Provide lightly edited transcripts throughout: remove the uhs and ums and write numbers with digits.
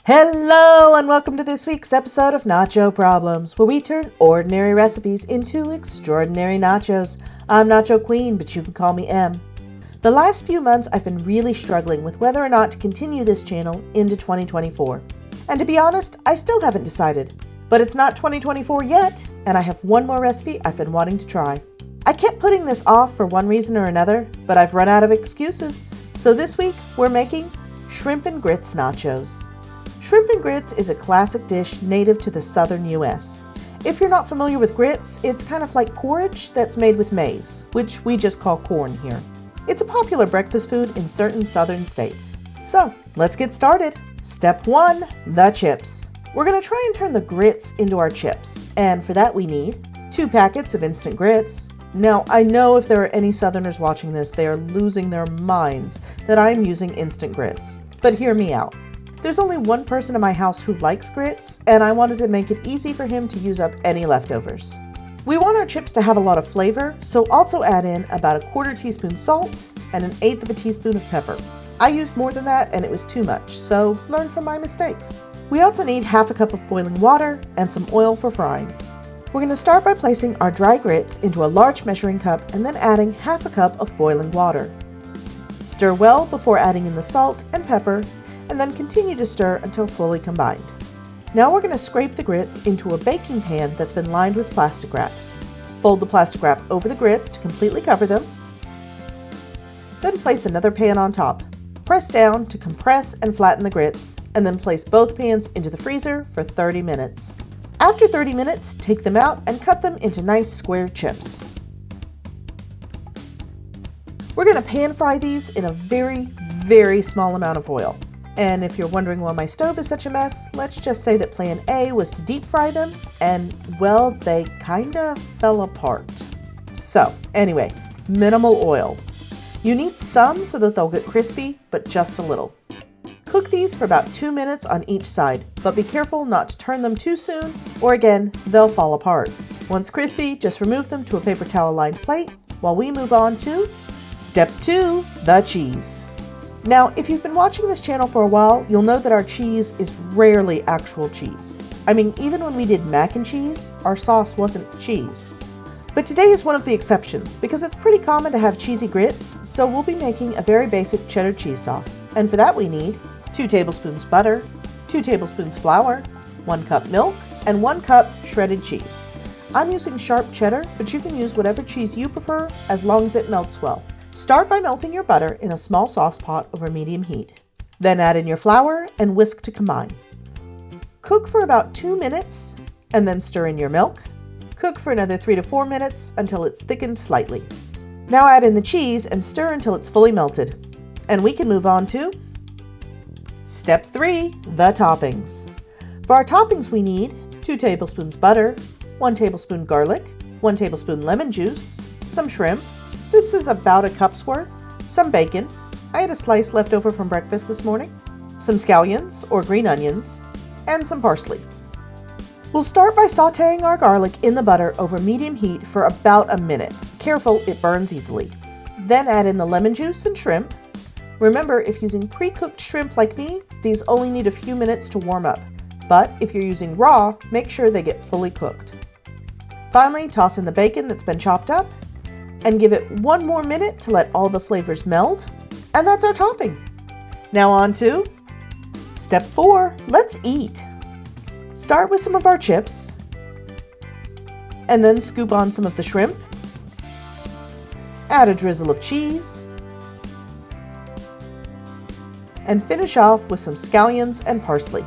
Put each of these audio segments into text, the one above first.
Hello and welcome to this week's episode of Nacho Problems, where we turn ordinary recipes into extraordinary nachos. I'm Nacho Queen, but you can call me M. The last few months I've been really struggling with whether or not to continue this channel into 2024. And to be honest, I still haven't decided. But it's not 2024 yet, and I have one more recipe I've been wanting to try. I kept putting this off for one reason or another, but I've run out of excuses. So this week we're making shrimp and grits nachos. Shrimp and grits is a classic dish native to the southern US. If you're not familiar with grits, it's kind of like porridge that's made with maize, which we just call corn here. It's a popular breakfast food in certain southern states. So, let's get started. Step 1, the chips. We're going to try and turn the grits into our chips, and for that we need 2 packets of instant grits. Now, I know if there are any southerners watching this, they are losing their minds that I'm using instant grits. But hear me out. There's only one person in my house who likes grits, and I wanted to make it easy for him to use up any leftovers. We want our chips to have a lot of flavor, so also add in about a 1/4 teaspoon salt and 1/8 of a teaspoon of pepper. I used more than that and it was too much, so learn from my mistakes. We also need 1/2 cup of boiling water and some oil for frying. We're going to start by placing our dry grits into a large measuring cup and then adding 1/2 cup of boiling water. Stir well before adding in the salt and pepper, and then continue to stir until fully combined. Now we're going to scrape the grits into a baking pan that's been lined with plastic wrap. Fold the plastic wrap over the grits to completely cover them. Then place another pan on top. Press down to compress and flatten the grits, and then place both pans into the freezer for 30 minutes. After 30 minutes, take them out and cut them into nice square chips. We're going to pan fry these in a very small amount of oil. And if you're wondering why my stove is such a mess, let's just say that plan A was to deep fry them, and well, they kinda fell apart. So, anyway, minimal oil. You need some so that they'll get crispy, but just a little. Cook these for about 2 minutes on each side, but be careful not to turn them too soon, or again, they'll fall apart. Once crispy, just remove them to a paper towel lined plate while we move on to Step 2, the cheese. Now, if you've been watching this channel for a while, you'll know that our cheese is rarely actual cheese. I mean, even when we did mac and cheese, our sauce wasn't cheese. But today is one of the exceptions because it's pretty common to have cheesy grits, so we'll be making a very basic cheddar cheese sauce. And for that we need 2 tablespoons butter, 2 tablespoons flour, 1 cup milk, and 1 cup shredded cheese. I'm using sharp cheddar, but you can use whatever cheese you prefer as long as it melts well. Start by melting your butter in a small sauce pot over medium heat. Then add in your flour and whisk to combine. Cook for about 2 minutes and then stir in your milk. Cook for another 3 to 4 minutes until it's thickened slightly. Now add in the cheese and stir until it's fully melted. And we can move on to Step 3, the toppings. For our toppings we need 2 tablespoons butter, 1 tablespoon garlic, 1 tablespoon lemon juice, some shrimp. This is about a cup's worth, some bacon. I had a slice left over from breakfast this morning, some scallions or green onions, and some parsley. We'll start by sauteing our garlic in the butter over medium heat for about a minute. Careful, it burns easily. Then add in the lemon juice and shrimp. Remember, if using pre-cooked shrimp like me, these only need a few minutes to warm up. But if you're using raw, make sure they get fully cooked. Finally, toss in the bacon that's been chopped up, and give it 1 more minute to let all the flavors meld, and that's our topping. Now on to Step 4, let's eat. Start with some of our chips, and then scoop on some of the shrimp. Add a drizzle of cheese, and finish off with some scallions and parsley.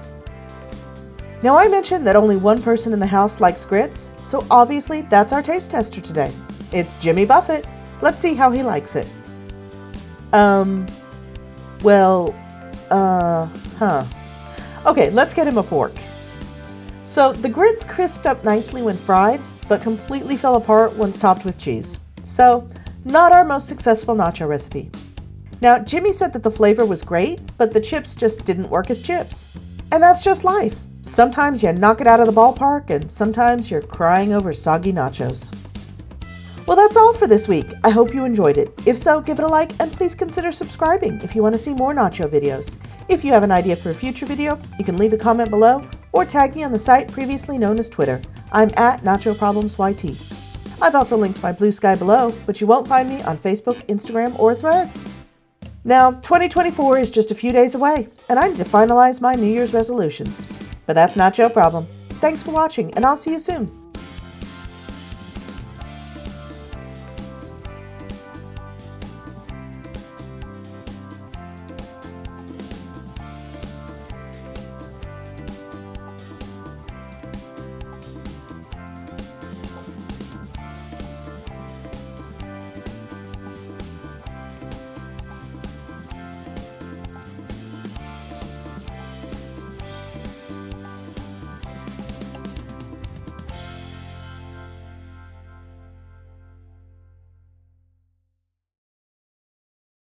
Now I mentioned that only one person in the house likes grits, so obviously that's our taste tester today. It's Jimmy Buffett. Let's see how he likes it. Okay, let's get him a fork. So the grits crisped up nicely when fried, but completely fell apart once topped with cheese. So, not our most successful nacho recipe. Now, Jimmy said that the flavor was great, but the chips just didn't work as chips. And that's just life. Sometimes you knock it out of the ballpark, and sometimes you're crying over soggy nachos. Well, that's all for this week. I hope you enjoyed it. If so, give it a like and please consider subscribing if you want to see more nacho videos. If you have an idea for a future video, you can leave a comment below or tag me on the site previously known as Twitter. I'm at NachoProblemsYT. I've also linked my Blue Sky below, but you won't find me on Facebook, Instagram, or Threads. Now, 2024 is just a few days away, and I need to finalize my New Year's resolutions. But that's not your problem. Thanks for watching, and I'll see you soon.